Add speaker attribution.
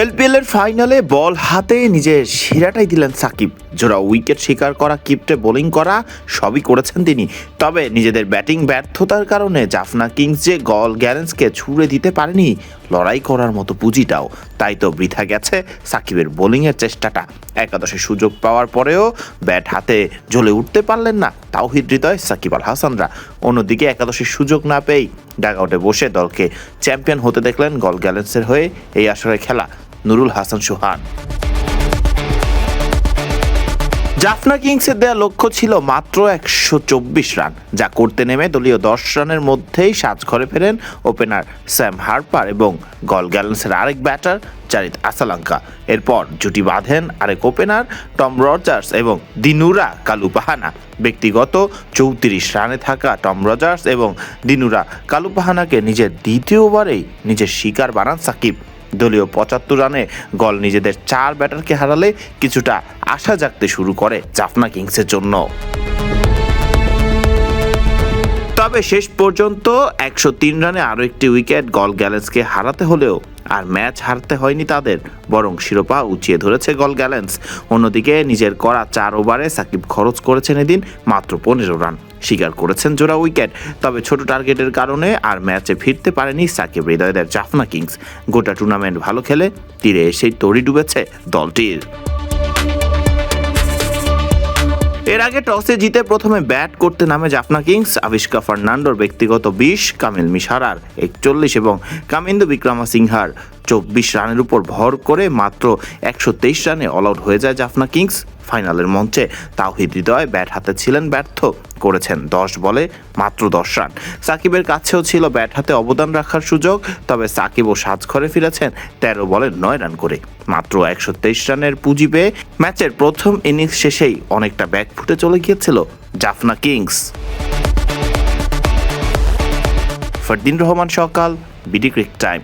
Speaker 1: LPL এর ফাইনালে বল হাতে নিজের সেরাটাই দিলেন সাকিব। জোড়া উইকেট শিকার করা, কিপ্টে বোলিং করা, সবই করেছেন তিনি। তবে নিজেদের ব্যাটিং ব্যর্থতার কারণে জাফনা কিংস যে গল গ্যারেন্সকে ছুড়ে দিতে পারেনি লড়াই করার মতো পুঁজিটাও, তাই তো বৃথা গেছে সাকিবের বোলিংয়ের চেষ্টাটা। একাদশে সুযোগ পাওয়ার পরেও ব্যাট হাতে জ্বলে উঠতে পারলেন না তাওহিদ হৃদয়, সাকিব আল হাসানরা। অন্যদিকে একাদশের সুযোগ না পেয়েই ডাগআউটে বসে দলকে চ্যাম্পিয়ন হতে দেখলেন গল গ্যালেন্সের হয়ে এই আসরে খেলা নুরুল হাসান সোহান। জাফনা কিংসের দেয়া লক্ষ্য ছিল মাত্র 124 রান, যা করতে নেমে দলীয় 10 রানের মধ্যেই সাজঘরে ফেরেন ওপেনার স্যাম হার্পার এবং গল গ্যালেন্সের আরেক ব্যাটার জারিদ আসালাঙ্কা। এরপর জুটি বাঁধেন আরেক ওপেনার টম রজার্স এবং দিনুরা কালুপাহানা। ব্যক্তিগত 34 রানে থাকা টম রজার্স এবং দিনুরা কালুপাহানাকে নিজের দ্বিতীয় ওভারেই নিজের শিকার বানান সাকিব। দলীয় 75 রানে গল নিজেদের 4 ব্যাটারকে হারালে কিছুটা আশা জাগতে শুরু করে জাফনা কিংসের জন্য। তবে শেষ পর্যন্ত 103 রানে আরও একটি উইকেট গল গ্যালেন্সকে হারাতে হলেও আর ম্যাচ হারতে হয়নি তাদের, বরং শিরোপা উঁচিয়ে ধরেছে গল গ্যালেন্স। অন্যদিকে নিজের করা 4 ওভারে সাকিব খরচ করেছেন এদিন মাত্র 15 রান, শিকার করেছেন জোড়া উইকেট। তবে ছোট টার্গেটের কারণে আর ম্যাচে ফিরতে পারেনি সাকিব হৃদয়দের জাফনা কিংস। গোটা টুর্নামেন্ট ভালো খেলে তীরে এসেই তরি ডুবেছে দলটির। এর আগে টসে জিতে প্রথমে ব্যাট করতে নামে জাফনা কিংস। আবিষ্কা ফার্নান্ডোর ব্যক্তিগত 20, কামিল মিশারার 41 এবং কামিন্দু বিক্রমাসিংহার 24 রানের উপর ভর করে মাত্র 123 রানে অল আউট হয়ে যায় জাফনা কিংস। ফাইনালের মঞ্চে তাওহিদ হৃদয় ব্যাট হাতে ছিলেন ব্যর্থ, করেছেন 10 বলে মাত্র 10 রান। সাকিবের কাছেও ছিল ব্যাট হাতে অবদান রাখার সুযোগ, তবে সাকিবও সাজঘরে ফিরেছেন 13 বলে 9 রান করে মাত্র 123 রানের পুঁজি পেয়ে। ম্যাচের প্রথম ইনিংস শেষেই অনেকটা ব্যাক ফুটে চলে গিয়েছিল জাফনা কিংস। ফারদিন রহমান সকাল, বিডি ক্রিক টাইম।